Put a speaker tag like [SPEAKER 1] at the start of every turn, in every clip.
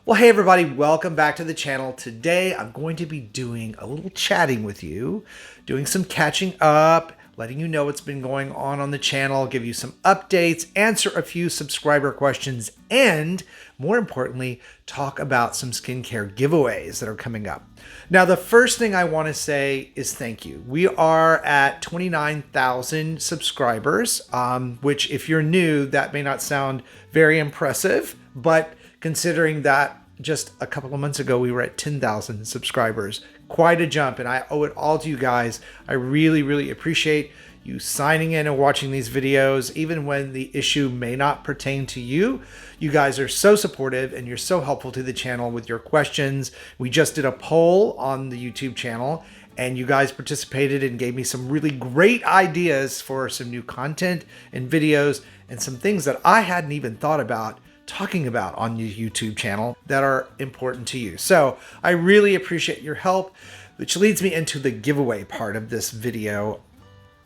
[SPEAKER 1] Well, hey everybody, welcome back to the channel. Today I'm going to be doing a little chatting with you, doing some catching up, letting you know what's been going on the channel, give you some updates, answer a few subscriber questions, and more importantly, talk about some skincare giveaways that are coming up. Now, the first thing I want to say is thank you. We are at 29,000 subscribers, which if you're new, that may not sound very impressive, but considering that just a couple of months ago we were at 10,000 subscribers, quite a jump, and I owe it all to you guys. I really appreciate you signing in and watching these videos, even when the issue may not pertain to you. You guys are so supportive and you're so helpful to the channel with your questions. We just did a poll on the YouTube channel and you guys participated and gave me some really great ideas for some new content and videos and some things that I hadn't even thought about talking about on your YouTube channel that are important to you. So I really appreciate your help, which leads me into the giveaway part of this video.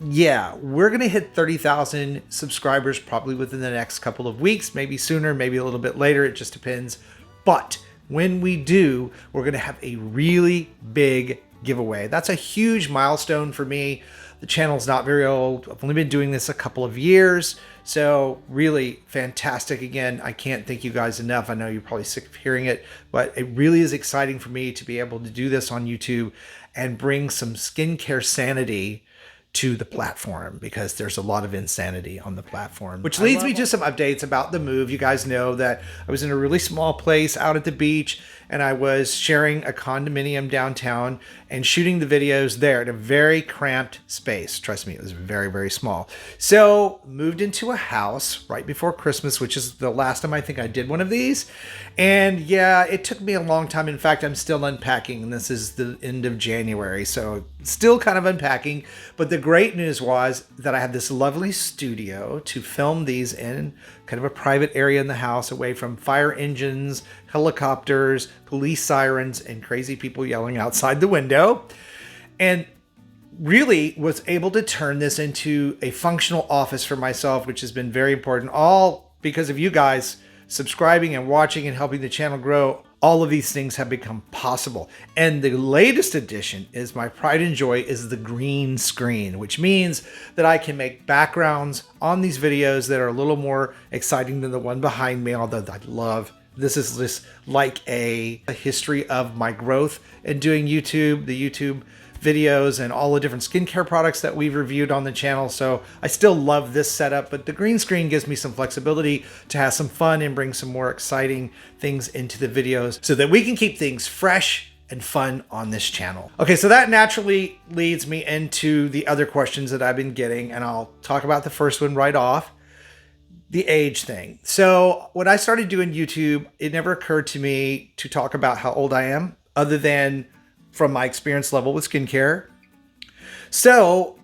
[SPEAKER 1] Yeah, we're going to hit 30,000 subscribers probably within the next couple of weeks, maybe sooner, maybe a little bit later. It just depends. But when we do, we're going to have a really big giveaway. That's a huge milestone for me. The channel's not very old. I've only been doing this a couple of years. So really fantastic. Again, I can't thank you guys enough. I know you're probably sick of hearing it, but it really is exciting for me to be able to do this on YouTube and bring some skincare sanity to the platform, because there's a lot of insanity on the platform, which leads me to some updates about the move. You guys know that I was in a really small place out at the beach and I was sharing a condominium downtown and shooting the videos there in a very cramped space. Trust me, it was very small. So moved into a house right before Christmas, which is the last time I think I did one of these. And yeah, it took me a long time. In fact, I'm still unpacking and this is the end of January. So still kind of unpacking, but the great news was that I have this lovely studio to film these in, kind of a private area in the house away from fire engines, helicopters, police sirens, and crazy people yelling outside the window. And really was able to turn this into a functional office for myself, which has been very important, all because of you guys subscribing and watching and helping the channel grow. All of these things have become possible. And the latest addition is my pride and joy is the green screen, which means that I can make backgrounds on these videos that are a little more exciting than the one behind me, although I love this. Is just like a history of my growth in doing YouTube, the YouTube videos and all the different skincare products that we've reviewed on the channel. So I still love this setup, but the green screen gives me some flexibility to have some fun and bring some more exciting things into the videos so that we can keep things fresh and fun on this channel. Okay, so that naturally leads me into the other questions that I've been getting, and I'll talk about the first one right off. The age thing. So when I started doing YouTube, it never occurred to me to talk about how old I am, other than from my experience level with skincare. So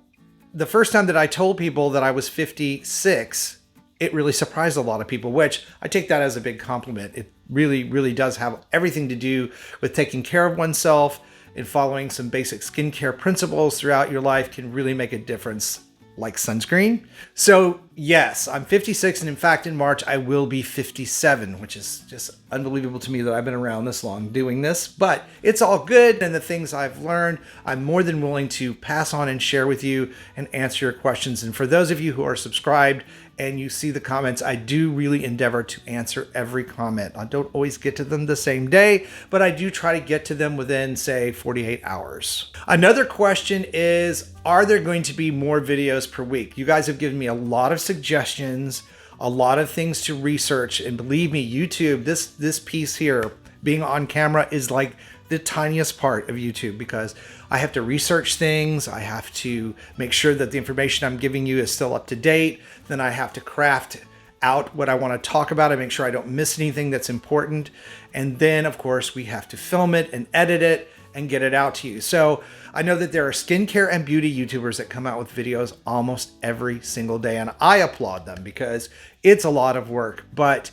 [SPEAKER 1] the first time that I told people that I was 56, it really surprised a lot of people, which I take that as a big compliment. It really does have everything to do with taking care of oneself and following some basic skincare principles throughout your life can really make a difference, like sunscreen. So yes, I'm 56, and in fact in March I will be 57, which is just unbelievable to me that I've been around this long doing this, but it's all good. And the things I've learned, I'm more than willing to pass on and share with you and answer your questions. And for those of you who are subscribed and you see the comments, I do really endeavor to answer every comment. I don't always get to them the same day, but I do try to get to them within, say, 48 hours. Another question is, are there going to be more videos per week? You guys have given me a lot of suggestions, a lot of things to research, and believe me, YouTube, this piece here, being on camera, is like the tiniest part of YouTube, because I have to research things. I have to make sure that the information I'm giving you is still up to date. Then I have to craft out what I want to talk about and make sure I don't miss anything that's important. And then of course we have to film it and edit it and get it out to you. So I know that there are skincare and beauty YouTubers that come out with videos almost every single day, and I applaud them because it's a lot of work. But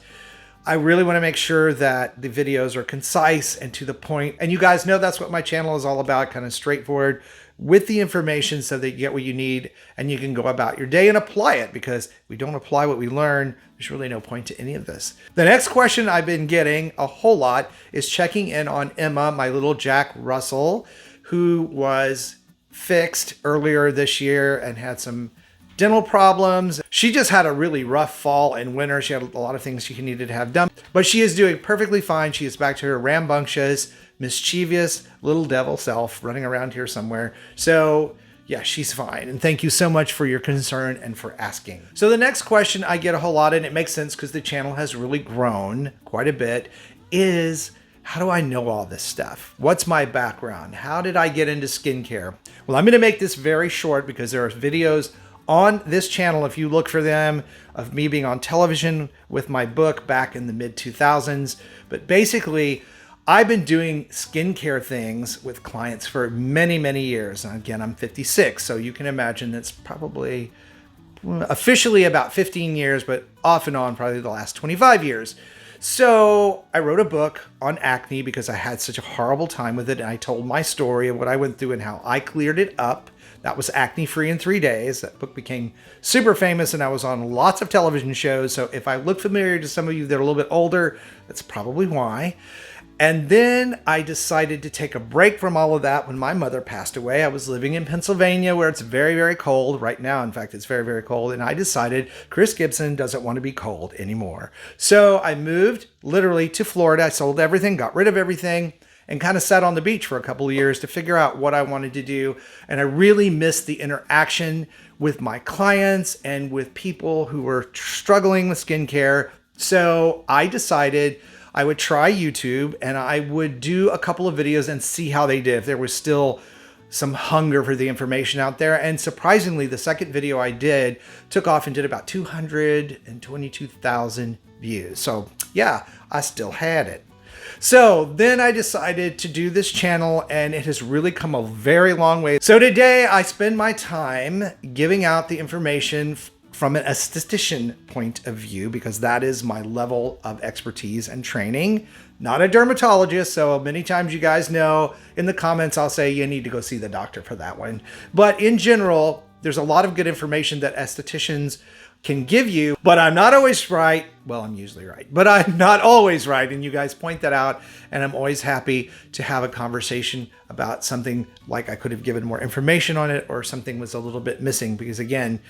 [SPEAKER 1] I really want to make sure that the videos are concise and to the point. And you guys know that's what my channel is all about, kind of straightforward with the information so that you get what you need and you can go about your day and apply it, because if we don't apply what we learn, there's really no point to any of this. The next question I've been getting a whole lot is checking in on Emma, my little Jack Russell, who was fixed earlier this year and had some dental problems. She just had a really rough fall and winter. She had a lot of things she needed to have done, but she is doing perfectly fine. She is back to her rambunctious, mischievous little devil self running around here somewhere. So yeah, she's fine. And thank you so much for your concern and for asking. So the next question I get a whole lot, and it makes sense because the channel has really grown quite a bit, is how do I know all this stuff? What's my background? How did I get into skincare? Well, I'm going to make this very short because there are videos on this channel, if you look for them, of me being on television with my book back in the mid 2000s. But basically, I've been doing skincare things with clients for many, many years. And again, I'm 56, so you can imagine that's probably officially about 15 years, but off and on probably the last 25 years. So I wrote a book on acne because I had such a horrible time with it. And I told my story of what I went through and how I cleared it up. That was Acne Free in 3 Days. That book became super famous and I was on lots of television shows. So if I look familiar to some of you that are a little bit older, that's probably why. And then I decided to take a break from all of that when my mother passed away. I was living in Pennsylvania where it's very, very cold. Right now, in fact, it's very, very cold. And I decided Chris Gibson doesn't want to be cold anymore. So I moved literally to Florida. I sold everything, got rid of everything, and kind of sat on the beach for a couple of years to figure out what I wanted to do. And I really missed the interaction with my clients and with people who were struggling with skincare. So I decided I would try YouTube and I would do a couple of videos and see how they did, if there was still some hunger for the information out there. And surprisingly, the second video I did took off and did about 222,000 views. So yeah, I still had it. So then I decided to do this channel and it has really come a very long way. So today I spend my time giving out the information from an esthetician point of view, because that is my level of expertise and training, not a dermatologist. So many times you guys know in the comments, I'll say you need to go see the doctor for that one. But in general, there's a lot of good information that estheticians can give you, but I'm not always right. Well, I'm usually right, but I'm not always right. And you guys point that out. And I'm always happy to have a conversation about something like I could have given more information on it or something was a little bit missing, because again,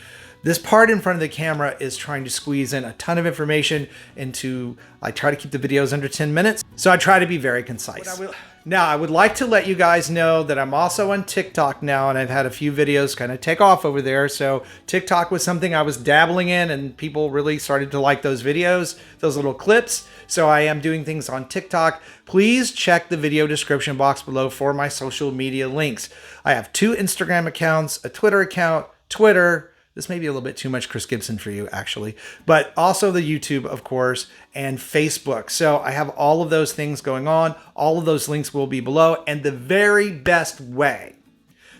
[SPEAKER 1] this part in front of the camera is trying to squeeze in a ton of information into, I try to keep the videos under 10 minutes. So I try to be very concise. Now, I would like to let you guys know that I'm also on TikTok now, and I've had a few videos kind of take off over there. So TikTok was something I was dabbling in, and people really started to like those videos, those little clips. So I am doing things on TikTok. Please check the video description box below for my social media links. I have 2 Instagram accounts, a Twitter account, Twitter. This may be a little bit too much Chris Gibson for you, actually, but also the YouTube, of course, and Facebook. So I have all of those things going on. All of those links will be below. And the very best way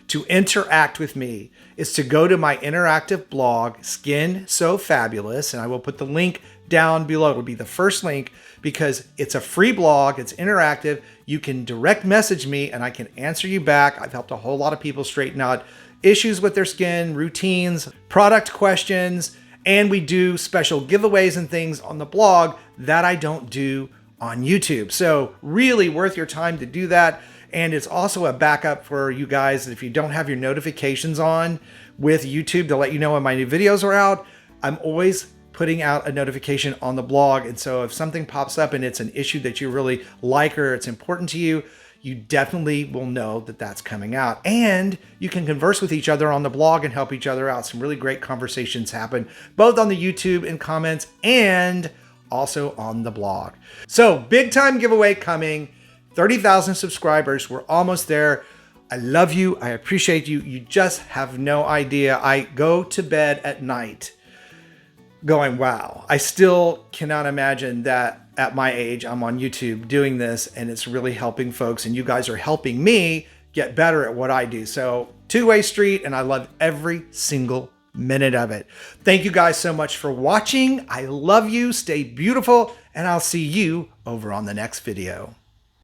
[SPEAKER 1] to interact with me is to go to my interactive blog, Skin So Fabulous, and I will put the link down below. It'll be the first link because it's a free blog. It's interactive. You can direct message me and I can answer you back. I've helped a whole lot of people straighten out issues with their skin, routines, product questions, and we do special giveaways and things on the blog that I don't do on YouTube. So really worth your time to do that. And it's also a backup for you guys if you don't have your notifications on with YouTube to let you know when my new videos are out. I'm always putting out a notification on the blog. And so if something pops up and it's an issue that you really like or it's important to you, you definitely will know that that's coming out. And you can converse with each other on the blog and help each other out. Some really great conversations happen, both on the YouTube in comments and also on the blog. So big time giveaway coming, 30,000 subscribers. We're almost there. I love you. I appreciate you. You just have no idea. I go to bed at night going, wow, I still cannot imagine that at my age, I'm on YouTube doing this and it's really helping folks and you guys are helping me get better at what I do. So two-way street, and I love every single minute of it. Thank you guys so much for watching. I love you. Stay beautiful and I'll see you over on the next video.